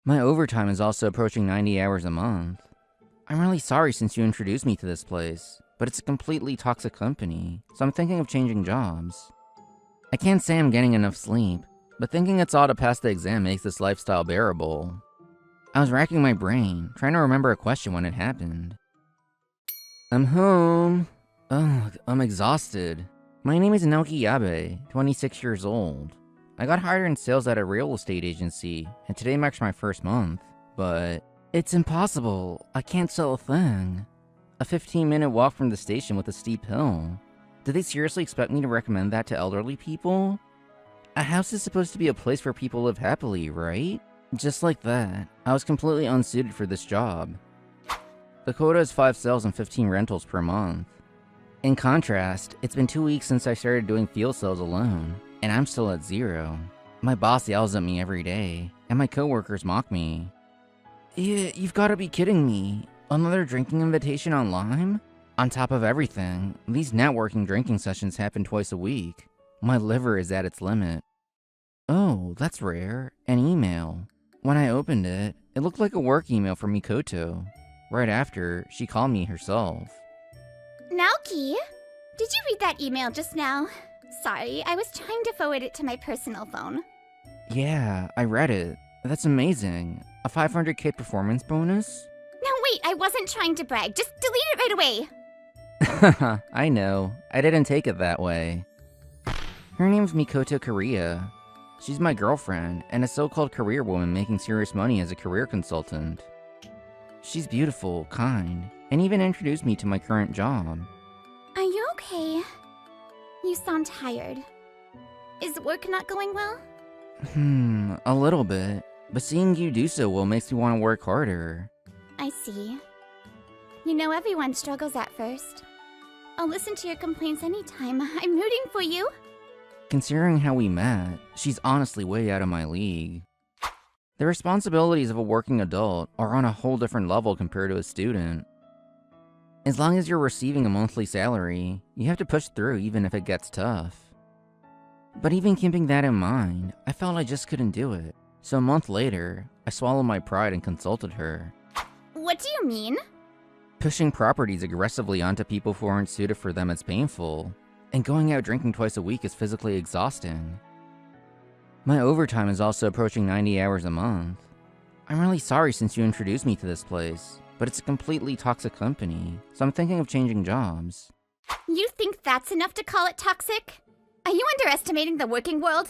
My overtime is also approaching 90 hours a month. I'm really sorry since you introduced me to this place, but it's a completely toxic company, so I'm thinking of changing jobs. I can't say I'm getting enough sleep, but thinking it's all to pass the exam makes this lifestyle bearable. I was racking my brain, trying to remember a question when it happened. I'm home. Ugh, I'm exhausted. My name is Naoki Yabe, 26 years old. I got hired in sales at a real estate agency, and today marks my first month, but it's impossible. I can't sell a thing. A 15-minute walk from the station with a steep hill. Did they seriously expect me to recommend that to elderly people? A house is supposed to be a place where people live happily, right? Just like that, I was completely unsuited for this job. The quota is 5 sales and 15 rentals per month. In contrast, it's been 2 weeks since I started doing field sales alone, and I'm still at 0. My boss yells at me every day, and my coworkers mock me. Yeah, you've gotta be kidding me. Another drinking invitation on Lime? On top of everything, these networking drinking sessions happen twice a week. My liver is at its limit. Oh, that's rare. An email. When I opened it, it looked like a work email from Mikoto. Right after, she called me herself. Naoki, did you read that email just now? Sorry, I was trying to forward it to my personal phone. Yeah, I read it. That's amazing. A 500k performance bonus? No, wait, I wasn't trying to brag. Just delete it right away. I know. I didn't take it that way. Her name's Mikoto Korea. She's my girlfriend, and a so-called career woman making serious money as a career consultant. She's beautiful, kind, and even introduced me to my current job. Are you okay? You sound tired. Is work not going well? A little bit. But seeing you do so well makes me want to work harder. I see. You know, everyone struggles at first. I'll listen to your complaints anytime. I'm rooting for you. Considering how we met, she's honestly way out of my league. The responsibilities of a working adult are on a whole different level compared to a student. As long as you're receiving a monthly salary, you have to push through even if it gets tough. But even keeping that in mind, I felt I just couldn't do it. So a month later, I swallowed my pride and consulted her. What do you mean? Pushing properties aggressively onto people who aren't suited for them is painful, and going out drinking twice a week is physically exhausting. My overtime is also approaching 90 hours a month. I'm really sorry since you introduced me to this place, but it's a completely toxic company, so I'm thinking of changing jobs. You think that's enough to call it toxic? Are you underestimating the working world?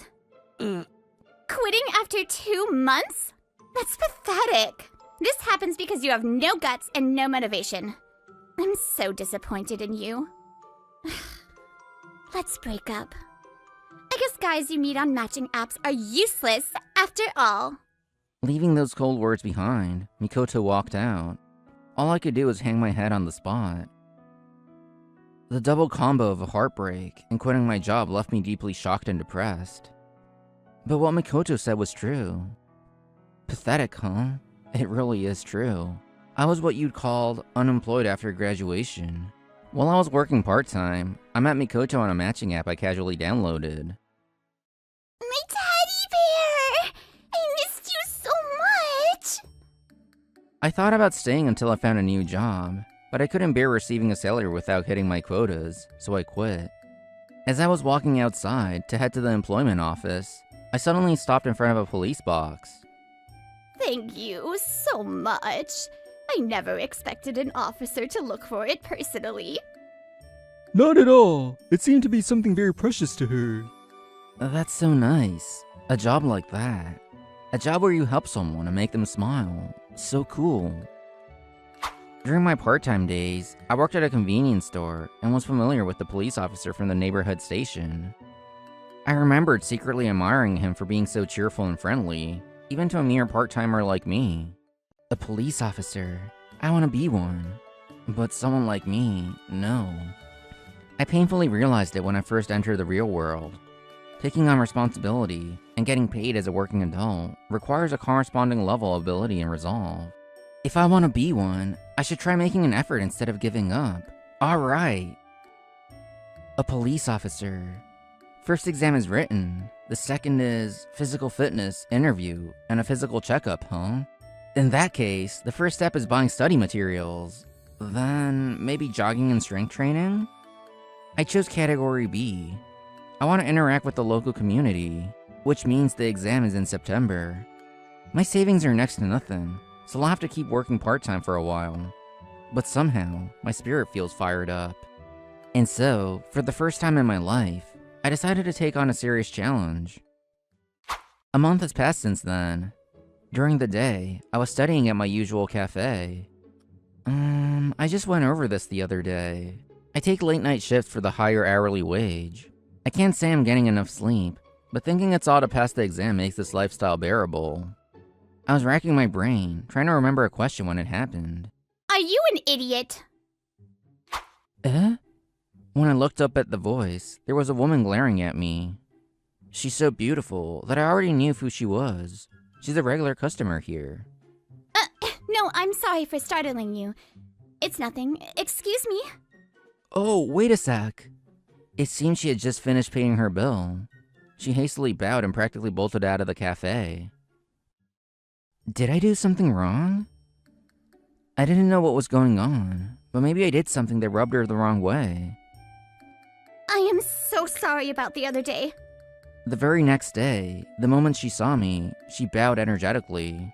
Quitting after 2 months? That's pathetic. This happens because you have no guts and no motivation. I'm so disappointed in you. Let's break up. I guess guys you meet on matching apps are useless after all. Leaving those cold words behind, Mikoto walked out. All I could do was hang my head on the spot. The double combo of a heartbreak and quitting my job left me deeply shocked and depressed. But what Mikoto said was true. Pathetic, huh? It really is true. I was what you'd call unemployed after graduation. While I was working part-time, I met Mikoto on a matching app I casually downloaded. My teddy bear! I missed you so much! I thought about staying until I found a new job, but I couldn't bear receiving a salary without hitting my quotas, so I quit. As I was walking outside to head to the employment office, I suddenly stopped in front of a police box. Thank you so much. I never expected an officer to look for it personally. Not at all. It seemed to be something very precious to her. That's so nice. A job like that. A job where you help someone and make them smile. So cool. During my part-time days, I worked at a convenience store and was familiar with the police officer from the neighborhood station. I remembered secretly admiring him for being so cheerful and friendly, even to a mere part-timer like me. A police officer. I want to be one. But someone like me, no. I painfully realized it when I first entered the real world. Taking on responsibility and getting paid as a working adult requires a corresponding level of ability and resolve. If I want to be one, I should try making an effort instead of giving up. Alright. A police officer. First exam is written. The second is physical fitness, interview, and a physical checkup, huh? In that case, the first step is buying study materials. Then, maybe jogging and strength training? I chose category B. I want to interact with the local community, which means the exam is in September. My savings are next to nothing, so I'll have to keep working part-time for a while. But somehow, my spirit feels fired up. And so, for the first time in my life, I decided to take on a serious challenge. A month has passed since then. During the day, I was studying at my usual cafe. I just went over this the other day. I take late-night shifts for the higher hourly wage. I can't say I'm getting enough sleep, but thinking it's all to pass the exam makes this lifestyle bearable. I was racking my brain, trying to remember a question when it happened. Are you an idiot? When I looked up at the voice, there was a woman glaring at me. She's so beautiful that I already knew who she was. She's a regular customer here. No, I'm sorry for startling you. It's nothing. Excuse me? Oh, wait a sec. It seemed she had just finished paying her bill. She hastily bowed and practically bolted out of the cafe. Did I do something wrong? I didn't know what was going on, but maybe I did something that rubbed her the wrong way. I am so sorry about the other day. The very next day, the moment she saw me, she bowed energetically.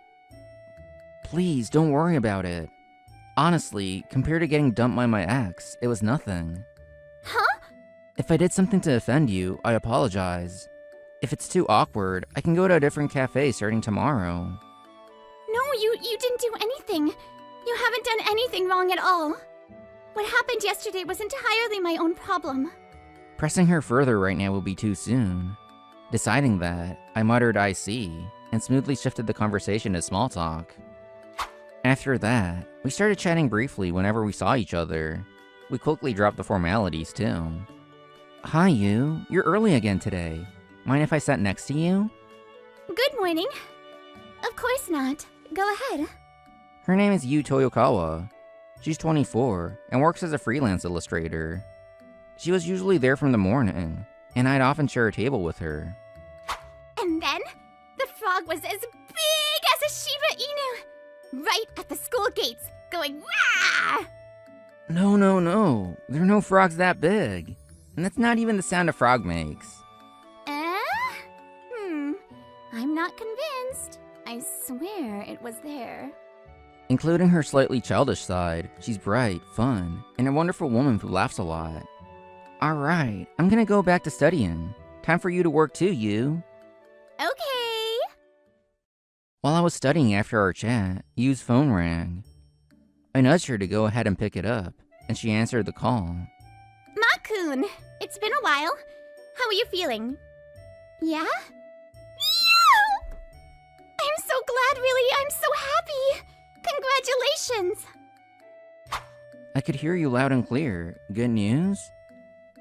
Please, don't worry about it. Honestly, compared to getting dumped by my ex, it was nothing. Huh? If I did something to offend you, I apologize. If it's too awkward, I can go to a different cafe starting tomorrow. No, you didn't do anything. You haven't done anything wrong at all. What happened yesterday was entirely my own problem. Pressing her further right now will be too soon. Deciding that, I muttered I see, and smoothly shifted the conversation to small talk. After that, we started chatting briefly whenever we saw each other. We quickly dropped the formalities too. Hi you, you're early again today. Mind if I sat next to you? Good morning. Of course not. Go ahead. Her name is Yu Toyokawa. She's 24 and works as a freelance illustrator. She was usually there from the morning, and I'd often share a table with her. And then, the frog was as big as a Shiba Inu, right at the school gates, going wah! No. There are no frogs that big. And that's not even the sound a frog makes. I'm not convinced. I swear it was there. Including her slightly childish side, she's bright, fun, and a wonderful woman who laughs a lot. Alright, I'm gonna go back to studying. Time for you to work too, Yu. Okay. While I was studying after our chat, Yu's phone rang. I nudged her to go ahead and pick it up, and she answered the call. Ma-kun, it's been a while. How are you feeling? Yeah? I'm so glad, really. I'm so happy. Congratulations. I could hear you loud and clear. Good news?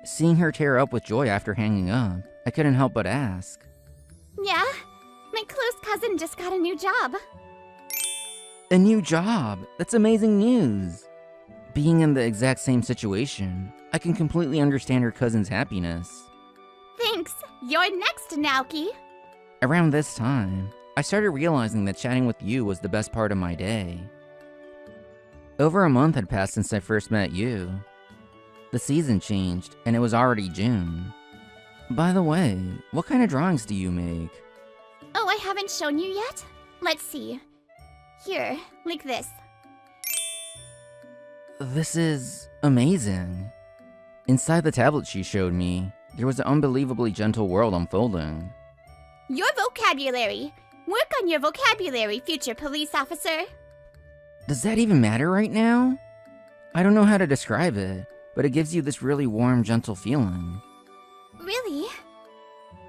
Seeing her tear up with joy after hanging up, I couldn't help but ask. Yeah, my close cousin just got a new job. A new job? That's amazing news. Being in the exact same situation, I can completely understand her cousin's happiness. Thanks. You're next, Naoki. Around this time, I started realizing that chatting with you was the best part of my day. Over a month had passed since I first met you. The season changed, and it was already June. By the way, what kind of drawings do you make? Oh, I haven't shown you yet? Let's see. Here, like this. This is amazing. Inside the tablet she showed me, there was an unbelievably gentle world unfolding. Your vocabulary. Work on your vocabulary, future police officer. Does that even matter right now? I don't know how to describe it, but it gives you this really warm, gentle feeling. Really?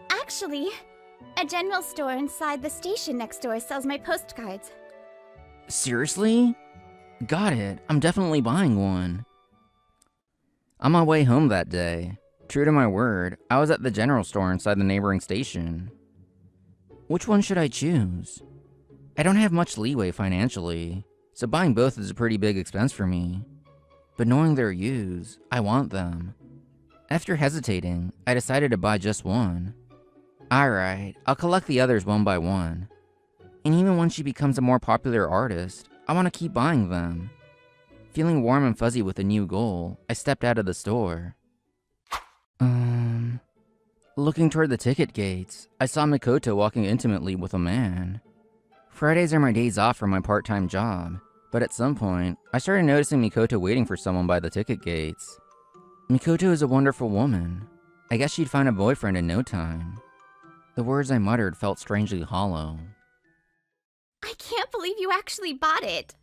Actually, a general store inside the station next door sells my postcards. Seriously? Got it. I'm definitely buying one. On my way home that day, true to my word, I was at the general store inside the neighboring station. Which one should I choose? I don't have much leeway financially, so buying both is a pretty big expense for me. But knowing they're used, I want them. After hesitating, I decided to buy just one. Alright, I'll collect the others one by one. And even when she becomes a more popular artist, I want to keep buying them. Feeling warm and fuzzy with a new goal, I stepped out of the store. Looking toward the ticket gates, I saw Mikoto walking intimately with a man. Fridays are my days off from my part-time job, but at some point, I started noticing Mikoto waiting for someone by the ticket gates. Mikoto is a wonderful woman. I guess she'd find a boyfriend in no time. The words I muttered felt strangely hollow. I can't believe you actually bought it.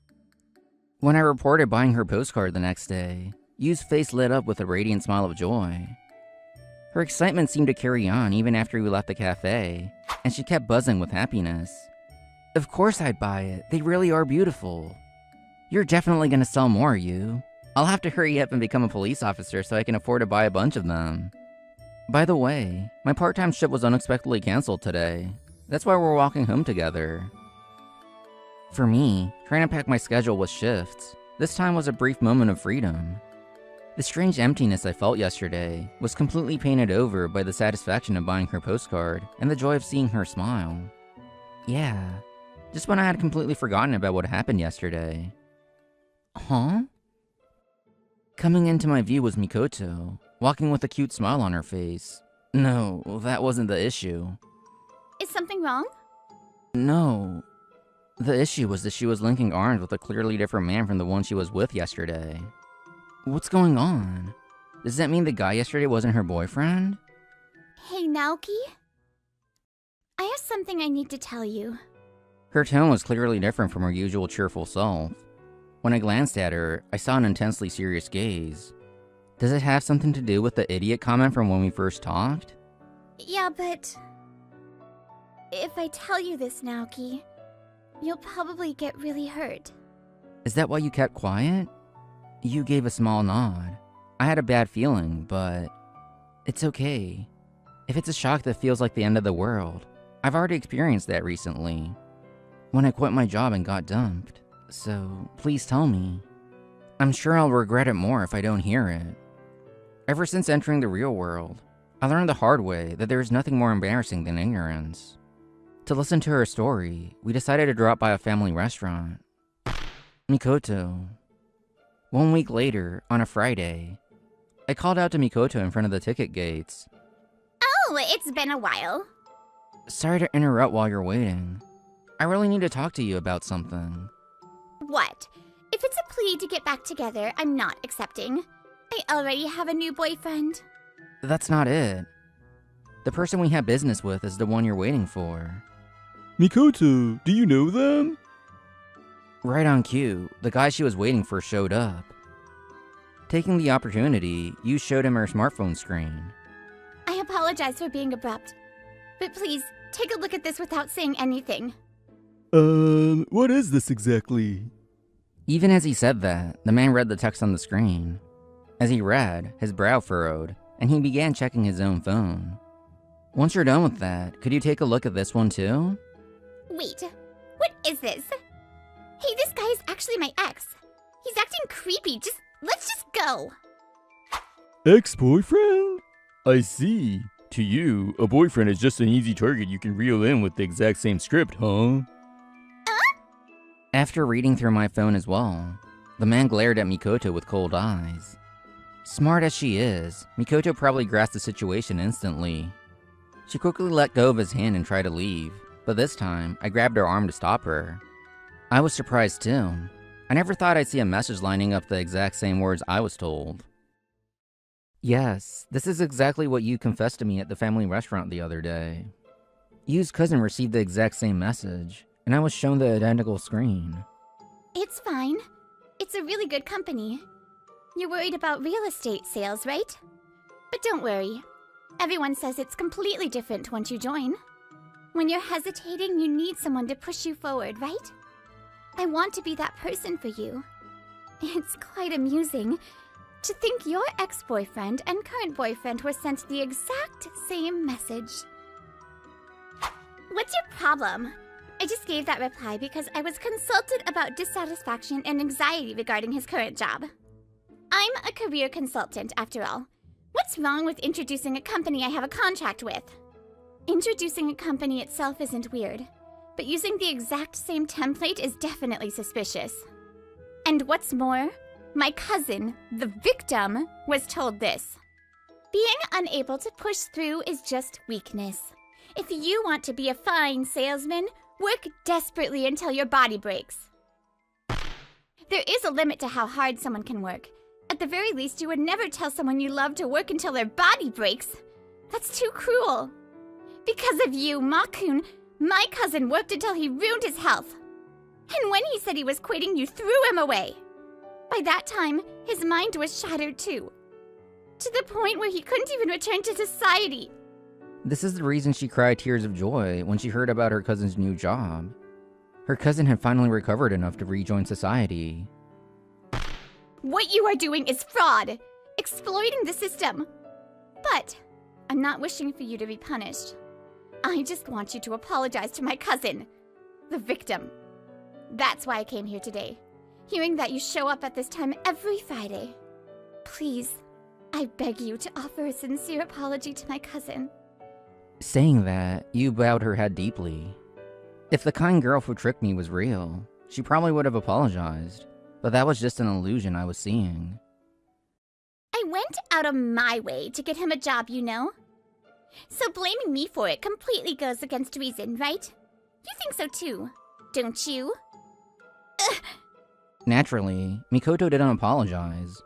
When I reported buying her postcard the next day, Yu's face lit up with a radiant smile of joy. Her excitement seemed to carry on even after we left the cafe, and she kept buzzing with happiness. Of course I'd buy it. They really are beautiful. You're definitely gonna sell more, Yu. I'll have to hurry up and become a police officer so I can afford to buy a bunch of them. By the way, my part-time shift was unexpectedly canceled today. That's why we're walking home together. For me, trying to pack my schedule with shifts, this time was a brief moment of freedom. The strange emptiness I felt yesterday was completely painted over by the satisfaction of buying her postcard and the joy of seeing her smile. Yeah, just when I had completely forgotten about what happened yesterday. Huh? Coming into my view was Mikoto, walking with a cute smile on her face. No, that wasn't the issue. Is something wrong? No. The issue was that she was linking arms with a clearly different man from the one she was with yesterday. What's going on? Does that mean the guy yesterday wasn't her boyfriend? Hey, Naoki? I have something I need to tell you. Her tone was clearly different from her usual cheerful self. When I glanced at her, I saw an intensely serious gaze. Does it have something to do with the idiot comment from when we first talked? Yeah, but... if I tell you this, Naoki, you'll probably get really hurt. Is that why you kept quiet? You gave a small nod. I had a bad feeling, but... it's okay. If it's a shock that feels like the end of the world, I've already experienced that recently. When I quit my job and got dumped. So, please tell me. I'm sure I'll regret it more if I don't hear it. Ever since entering the real world, I learned the hard way that there is nothing more embarrassing than ignorance. To listen to her story, we decided to drop by a family restaurant. Mikoto. 1 week later, on a Friday, I called out to Mikoto in front of the ticket gates. Oh, it's been a while. Sorry to interrupt while you're waiting. I really need to talk to you about something. What? If it's a plea to get back together, I'm not accepting. I already have a new boyfriend. That's not it. The person we have business with is the one you're waiting for. Mikoto, do you know them? Right on cue, the guy she was waiting for showed up. Taking the opportunity, you showed him her smartphone screen. I apologize for being abrupt, but please, take a look at this without saying anything. What is this exactly? Even as he said that, the man read the text on the screen. As he read, his brow furrowed, and he began checking his own phone. Once you're done with that, could you take a look at this one too? Wait, what is this? Hey, this guy is actually my ex. He's acting creepy. Let's just go. Ex-boyfriend? I see. To you, a boyfriend is just an easy target you can reel in with the exact same script, huh? After reading through my phone as well, the man glared at Mikoto with cold eyes. Smart as she is, Mikoto probably grasped the situation instantly. She quickly let go of his hand and tried to leave, but this time, I grabbed her arm to stop her. I was surprised too. I never thought I'd see a message lining up the exact same words I was told. Yes, this is exactly what you confessed to me at the family restaurant the other day. Yu's cousin received the exact same message, and I was shown the identical screen. It's fine. It's a really good company. You're worried about real estate sales, right? But don't worry. Everyone says it's completely different once you join. When you're hesitating, you need someone to push you forward, right? I want to be that person for you. It's quite amusing to think your ex-boyfriend and current boyfriend were sent the exact same message. What's your problem? I just gave that reply because I was consulted about dissatisfaction and anxiety regarding his current job. I'm a career consultant, after all. What's What's wrong with introducing a company I have a contract with? Introducing a company itself isn't weird, but using the exact same template is definitely suspicious. And what's more, my cousin, the victim, was told this. Being unable to push through is just weakness. If you want to be a fine salesman, work desperately until your body breaks. There is a limit to how hard someone can work. At the very least, you would never tell someone you love to work until their body breaks. That's too cruel. Because of you, Makun, my cousin worked until he ruined his health. And when he said he was quitting, you threw him away. By that time, his mind was shattered too. To the point where he couldn't even return to society. This is the reason she cried tears of joy when she heard about her cousin's new job. Her cousin had finally recovered enough to rejoin society. What you are doing is fraud, exploiting the system. But I'm not wishing for you to be punished. I just want you to apologize to my cousin, the victim. That's why I came here today, hearing that you show up at this time every Friday. Please, I beg you to offer a sincere apology to my cousin. Saying that, you bowed her head deeply. If the kind girl who tricked me was real, she probably would have apologized, but that was just an illusion I was seeing. I went out of my way to get him a job, you know? So blaming me for it completely goes against reason, right? You think so too, don't you? Naturally, Mikoto didn't apologize.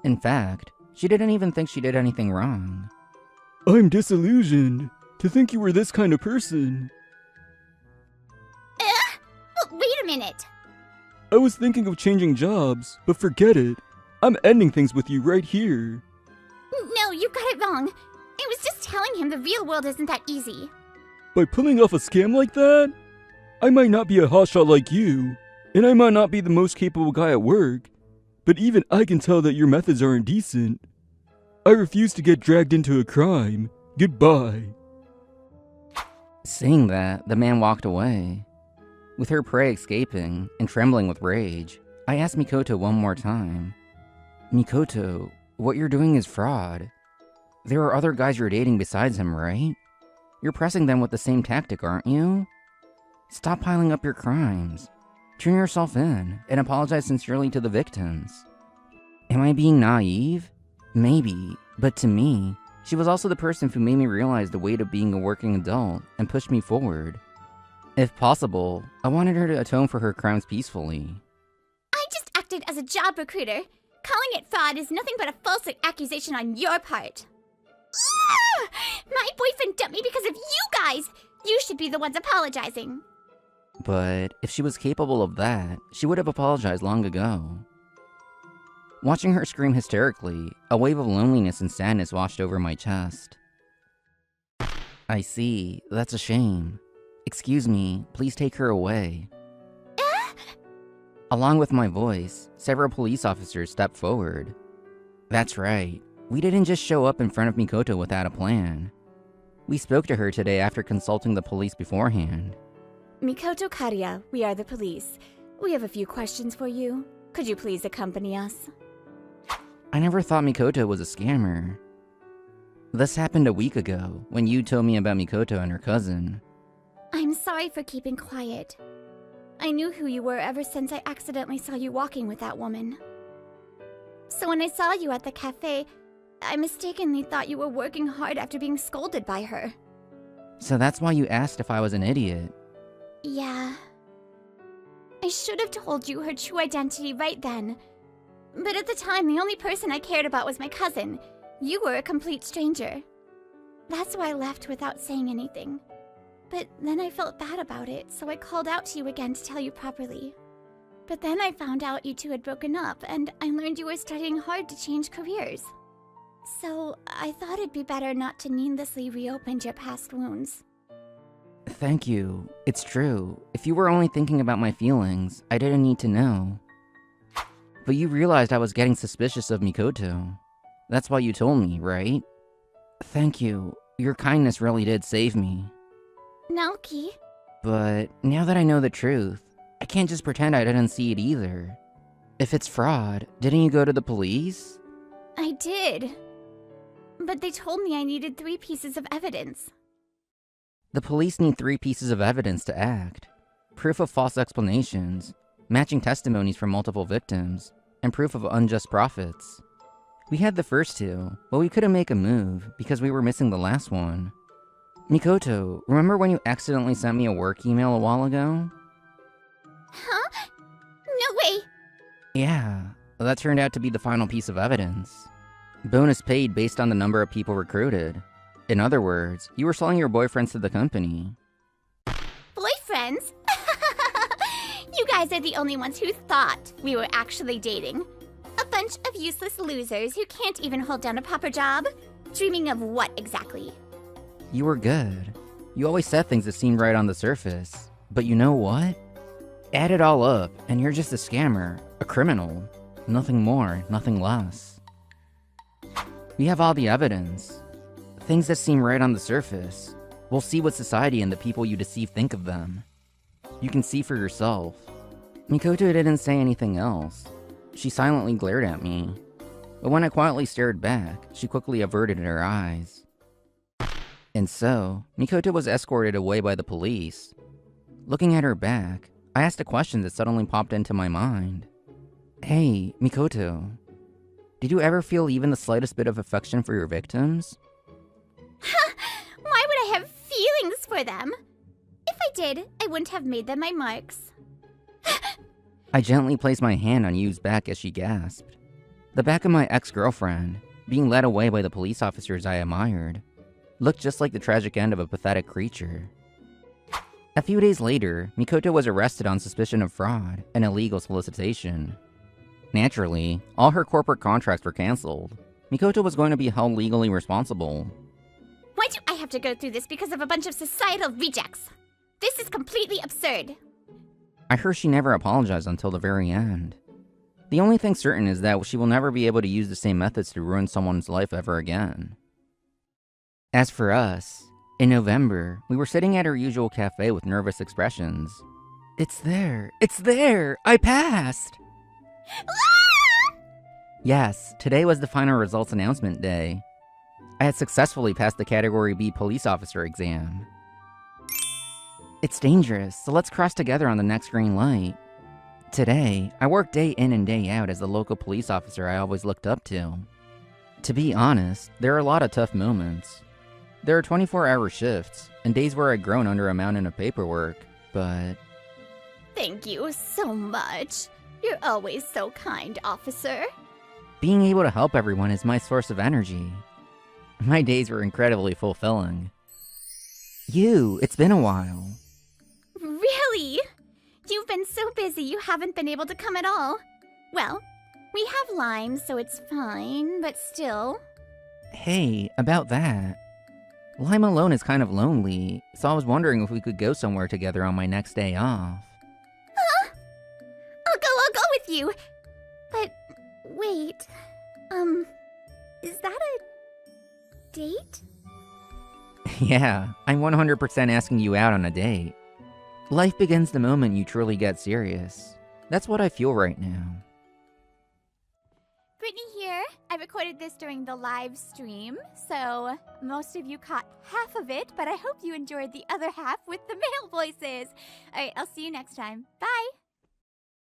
In fact, she didn't even think she did anything wrong. I'm disillusioned. To think you were this kind of person. Well, wait a minute. I was thinking of changing jobs, but forget it. I'm ending things with you right here. No, you got it wrong. I was just telling him the real world isn't that easy. By pulling off a scam like that? I might not be a hotshot like you, and I might not be the most capable guy at work, but even I can tell that your methods aren't decent. I refuse to get dragged into a crime. Goodbye. Saying that, the man walked away. With her prey escaping and trembling with rage, I asked Mikoto one more time. Mikoto, what you're doing is fraud. There are other guys you're dating besides him, right? You're pressing them with the same tactic, aren't you? Stop piling up your crimes. Turn yourself in and apologize sincerely to the victims. Am I being naive? Maybe, but to me, she was also the person who made me realize the weight of being a working adult and pushed me forward. If possible, I wanted her to atone for her crimes peacefully. I just acted as a job recruiter. Calling it fraud is nothing but a false accusation on your part. Ugh! My boyfriend dumped me because of you guys! You should be the ones apologizing. But if she was capable of that, she would have apologized long ago. Watching her scream hysterically, a wave of loneliness and sadness washed over my chest. I see, that's a shame. Excuse me, please take her away. Along with my voice, several police officers stepped forward. That's right, we didn't just show up in front of Mikoto without a plan. We spoke to her today after consulting the police beforehand. Mikoto Kariya, we are the police. We have a few questions for you. Could you please accompany us? I never thought Mikoto was a scammer. This happened a week ago, when you told me about Mikoto and her cousin. I'm sorry for keeping quiet. I knew who you were ever since I accidentally saw you walking with that woman. So when I saw you at the cafe, I mistakenly thought you were working hard after being scolded by her. So that's why you asked if I was an idiot. Yeah. I should have told you her true identity right then. But at the time, the only person I cared about was my cousin. You were a complete stranger. That's why I left without saying anything. But then I felt bad about it, so I called out to you again to tell you properly. But then I found out you two had broken up, and I learned you were studying hard to change careers. So I thought it'd be better not to needlessly reopen your past wounds. Thank you. It's true. If you were only thinking about my feelings, I didn't need to know. But you realized I was getting suspicious of Mikoto. That's why you told me, right? Thank you. Your kindness really did save me. Naoki? But now that I know the truth, I can't just pretend I didn't see it either. If it's fraud, didn't you go to the police? I did. But they told me I needed 3 pieces of evidence. The police need 3 pieces of evidence to act: proof of false explanations, matching testimonies from multiple victims, and proof of unjust profits. We had the first 2, but we couldn't make a move because we were missing the last one. Mikoto, remember when you accidentally sent me a work email a while ago? Huh? No way! Yeah, that turned out to be the final piece of evidence. Bonus paid based on the number of people recruited. In other words, you were selling your boyfriends to the company. Boyfriends? You guys are the only ones who thought we were actually dating. A bunch of useless losers who can't even hold down a proper job. Dreaming of what exactly? You were good. You always said things that seemed right on the surface. But you know what? Add it all up, and you're just a scammer, a criminal. Nothing more, nothing less. We have all the evidence. Things that seem right on the surface. We'll see what society and the people you deceive think of them. You can see for yourself. Mikoto didn't say anything else. She silently glared at me. But when I quietly stared back, she quickly averted her eyes. And so, Mikoto was escorted away by the police. Looking at her back, I asked a question that suddenly popped into my mind. Hey, Mikoto. Did you ever feel even the slightest bit of affection for your victims? Why would I have feelings for them? If I did, I wouldn't have made them my marks. I gently placed my hand on Yu's back as she gasped. The back of my ex-girlfriend, being led away by the police officers I admired, looked just like the tragic end of a pathetic creature. A few days later, Mikoto was arrested on suspicion of fraud and illegal solicitation. Naturally, all her corporate contracts were canceled. Mikoto was going to be held legally responsible. Why do I have to go through this because of a bunch of societal rejects? This is completely absurd. I heard she never apologized until the very end. The only thing certain is that she will never be able to use the same methods to ruin someone's life ever again. As for us, in November, we were sitting at our usual cafe with nervous expressions. It's there! It's there! I passed! Yes, today was the final results announcement day. I had successfully passed the Category B police officer exam. It's dangerous, so let's cross together on the next green light. Today, I work day in and day out as the local police officer I always looked up to. To be honest, there are a lot of tough moments. There are 24-hour shifts, and days where I'd groan under a mountain of paperwork, but... Thank you so much. You're always so kind, officer. Being able to help everyone is my source of energy. My days were incredibly fulfilling. It's been a while. Really? You've been so busy you haven't been able to come at all. Well, we have Lime, so it's fine, but still. Hey, about that. Lime alone is kind of lonely, so I was wondering if we could go somewhere together on my next day off. Huh? I'll go with you. But, wait. Is that a date? Yeah, I'm 100% asking you out on a date. Life begins the moment you truly get serious. That's what I feel right now. Brittany here. I recorded this during the live stream, so most of you caught half of it, but I hope you enjoyed the other half with the male voices. Alright, I'll see you next time. Bye!